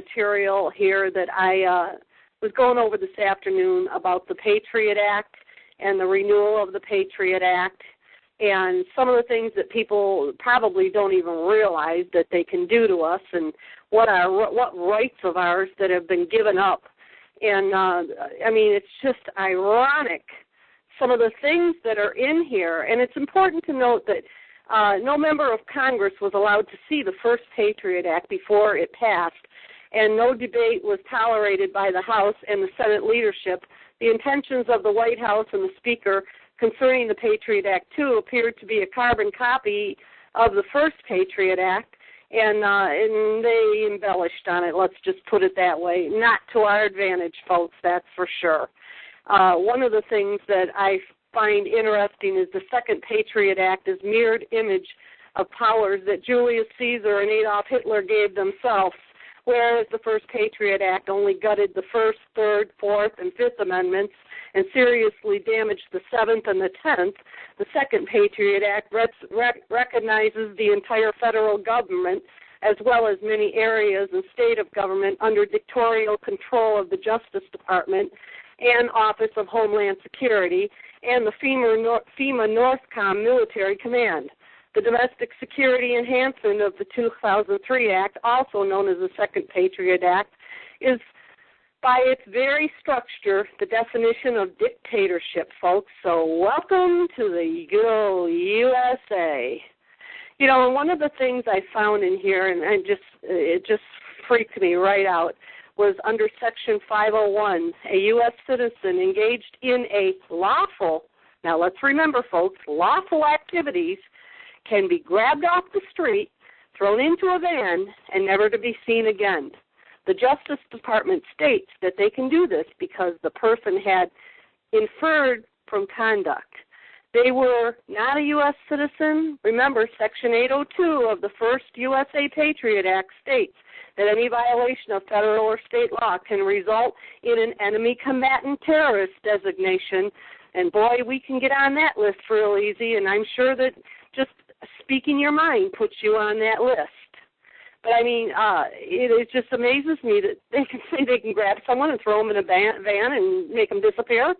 material here that I was going over this afternoon about the Patriot Act and the renewal of the Patriot Act and some of the things that people probably don't even realize that they can do to us and what rights of ours that have been given up. And, I mean, it's just ironic, some of the things that are in here. And it's important to note that no member of Congress was allowed to see the first Patriot Act before it passed, and no debate was tolerated by the House and the Senate leadership. The intentions of the White House and the Speaker concerning the Patriot Act, too, appeared to be a carbon copy of the first Patriot Act, and they embellished on it, let's just put it that way. Not to our advantage, folks, that's for sure. One of the things that I find interesting is the second Patriot Act is mirrored image of powers that Julius Caesar and Adolf Hitler gave themselves, whereas the first Patriot Act only gutted the First, Third, Fourth, and Fifth Amendments and seriously damaged the Seventh and the 10th. The second Patriot Act recognizes the entire federal government as well as many areas and state of government under dictatorial control of the Justice Department and Office of Homeland Security and the FEMA NORTHCOM Military Command. The Domestic Security Enhancement of the 2003 Act, also known as the Second Patriot Act, is by its very structure the definition of dictatorship, folks. So welcome to the good old USA. You know, and one of the things I found in here, and it just freaked me right out, was under Section 501, a U.S. citizen engaged in a lawful, now let's remember, folks, lawful activities can be grabbed off the street, thrown into a van, and never to be seen again. The Justice Department states that they can do this because the person had inferred from conduct. They were not a U.S. citizen. Remember, Section 802 of the first USA Patriot Act states that any violation of federal or state law can result in an enemy combatant terrorist designation. And boy, we can get on that list real easy, and I'm sure that just speaking your mind puts you on that list. But, I mean, it just amazes me that they can say they can grab someone and throw them in a van and make them disappear.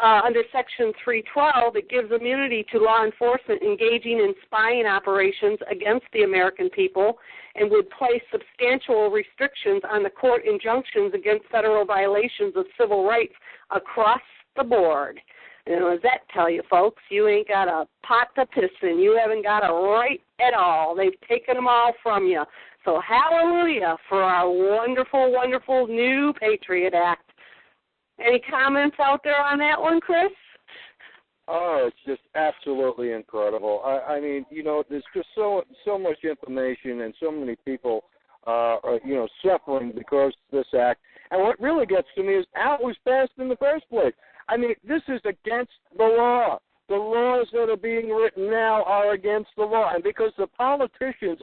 Under Section 312, it gives immunity to law enforcement engaging in spying operations against the American people and would place substantial restrictions on the court injunctions against federal violations of civil rights across the board. And what does that tell you, folks? You ain't got a pot to piss in. You haven't got a right at all. They've taken them all from you. So hallelujah for our wonderful, wonderful new Patriot Act. Any comments out there on that one, Chris? Oh, it's just absolutely incredible. I mean, you know, there's just so much information and so many people, suffering because of this act. And what really gets to me is how it was passed in the first place. I mean, this is against the law. The laws that are being written now are against the law. And because the politicians,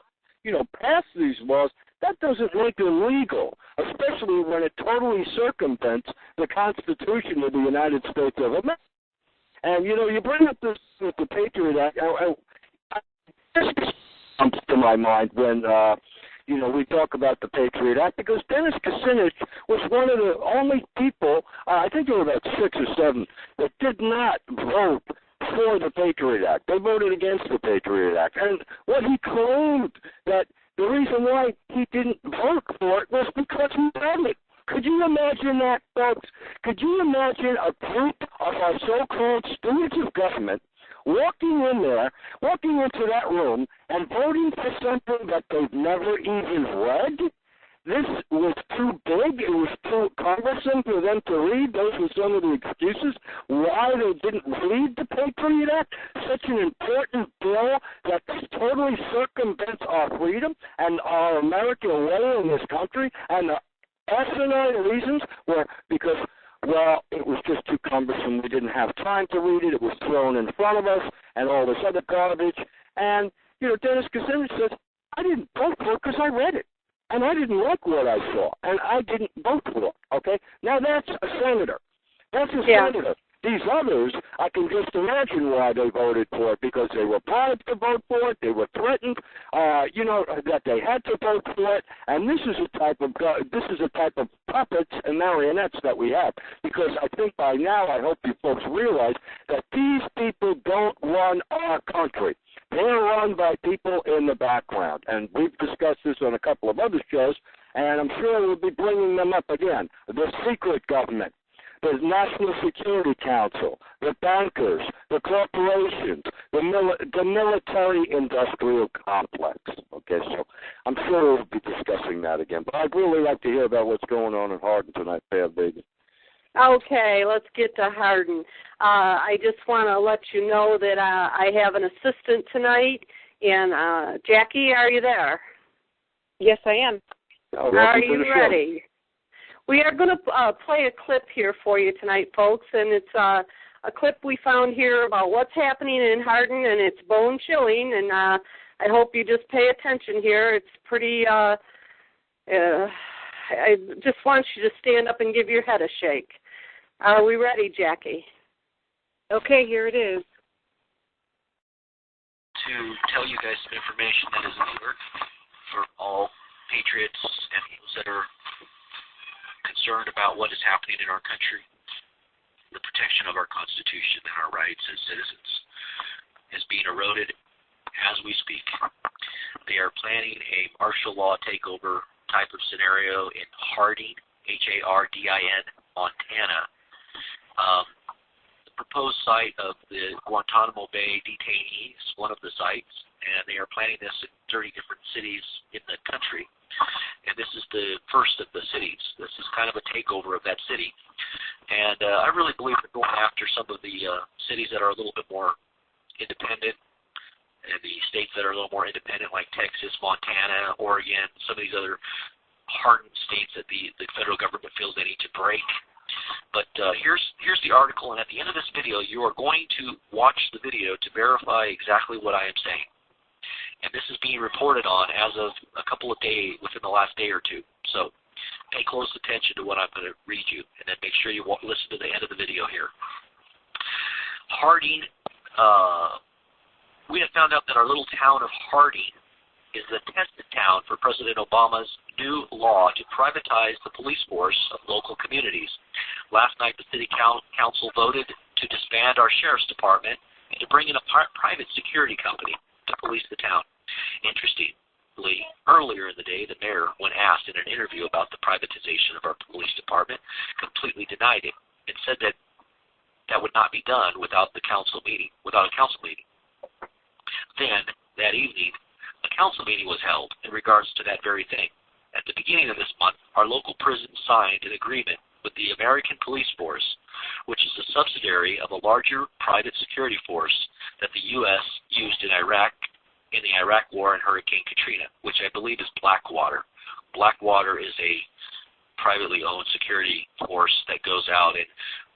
pass these laws, that doesn't make it legal, especially when it totally circumvents the Constitution of the United States of America. And, you bring up this with the Patriot Act. This comes to my mind when, we talk about the Patriot Act, because Dennis Kucinich was one of the only people, I think there were about 6 or 7, that did not vote for the Patriot Act. They voted against the Patriot Act. And what he claimed that the reason why he didn't vote for it was because he read it. Could you imagine that, folks? Could you imagine a group of our so-called stewards of government walking into that room and voting for something that they've never even read? This was too big. It was too cumbersome for them to read. Those were some of the excuses why they didn't read the Patriot Act. Such an important bill that totally circumvents our freedom and our American way in this country. And the asinine reasons were because, it was just too cumbersome. We didn't have time to read it. It was thrown in front of us and all this other garbage. And, Dennis Kucinich says, I didn't vote for it because I read it. And I didn't like what I saw, and I didn't vote for it, okay? Now, that's a senator. That's a senator These others, I can just imagine why they voted for it, because they were bribed to vote for it, they were threatened, that they had to vote for it, and this is a type of puppets and marionettes that we have. Because I think by now, I hope you folks realize that these people don't run our country. They're run by people in the background, and we've discussed this on a couple of other shows, and I'm sure we'll be bringing them up again. The secret government, the National Security Council, the bankers, the corporations, the military-industrial complex. Okay, so I'm sure we'll be discussing that again. But I'd really like to hear about what's going on in Hardin tonight, Pam Vegan. Okay, let's get to Hardin. I just want to let you know that I have an assistant tonight, and Jackie, are you there? Yes, I am. Are you ready? We are going to play a clip here for you tonight, folks, and it's a clip we found here about what's happening in Hardin, and it's bone-chilling, and I hope you just pay attention here. It's pretty, I just want you to stand up and give your head a shake. Are we ready, Jackie? Okay, here it is. To tell you guys some information that is alert for all patriots and those that are concerned about what is happening in our country. The protection of our Constitution and our rights as citizens is being eroded as we speak. They are planning a martial law takeover type of scenario in Hardin, Hardin, Montana. The proposed site of the Guantanamo Bay detainees, one of the sites, and they are planning this in 30 different cities in the country. And this is the first of the cities. This is kind of a takeover of that city. And I really believe they're going after some of the cities that are a little bit more independent, and the states that are a little more independent, like Texas, Montana, Oregon, some of these other hardened states that the federal government feels they need to break. But here's the article, and at the end of this video, you are going to watch the video to verify exactly what I am saying. And this is being reported on as of a couple of days, within the last day or two. So pay close attention to what I'm going to read you, and then make sure you listen to the end of the video here. Hardin, we have found out that our little town of Hardin is the tested town for President Obama's new law to privatize the police force of local communities. Last night, the city council voted to disband our sheriff's department and to bring in a private security company to police the town. Interestingly, earlier in the day, the mayor, when asked in an interview about the privatization of our police department, completely denied it and said that that would not be done without a council meeting. Then, that evening, a council meeting was held in regards to that very thing. At the beginning of this month, our local prison signed an agreement with the American Police Force, which is a subsidiary of a larger private security force that the U.S. used in the Iraq War and Hurricane Katrina, which I believe is Blackwater. Blackwater is a privately owned security force that goes out and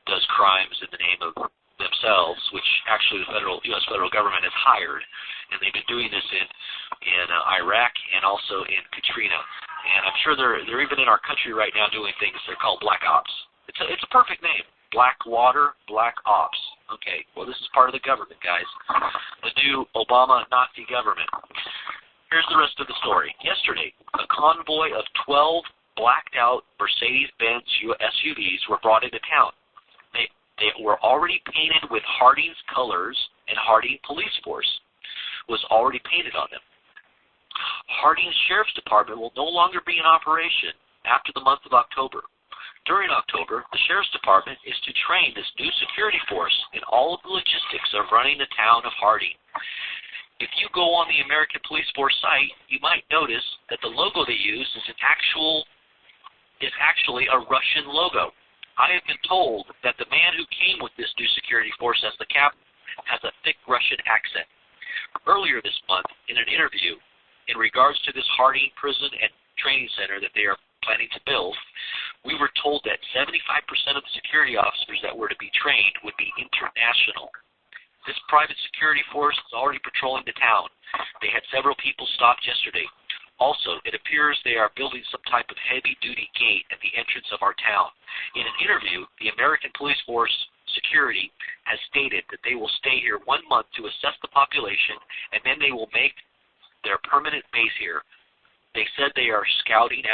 does crimes in the name of themselves, which actually the U.S. federal government has hired, and they've been doing this in Iraq and also in Katrina. And I'm sure they're even in our country right now doing things. They're called Black Ops. It's a perfect name. Blackwater, Black Ops. Okay, well, this is part of the government, guys. The new Obama Nazi government. Here's the rest of the story. Yesterday, a convoy of 12 blacked-out Mercedes-Benz SUVs were brought into town. They were already painted with Hardin's colors, and Hardin Police Force was already painted on them. Hardin Sheriff's Department will no longer be in operation after the month of October. During October, the Sheriff's Department is to train this new security force in all of the logistics of running the town of Hardin. If you go on the American Police Force site, you might notice that the logo they use is actually a Russian logo. I have been told that the man who came with this new security force as the captain has a thick Russian accent. Earlier this month, in an interview in regards to this Hardin prison and training center that they are planning to build, we were told that 75% of the security officers that were to be trained would be international. This private security force is already patrolling the town. They had several people stopped yesterday. Also, it appears they are building some type of heavy-duty gate at the entrance of our town. In an interview, the American Police Force Security has stated that they will stay here 1 month to assess the population, and then they will make their permanent base here. They said they are scouting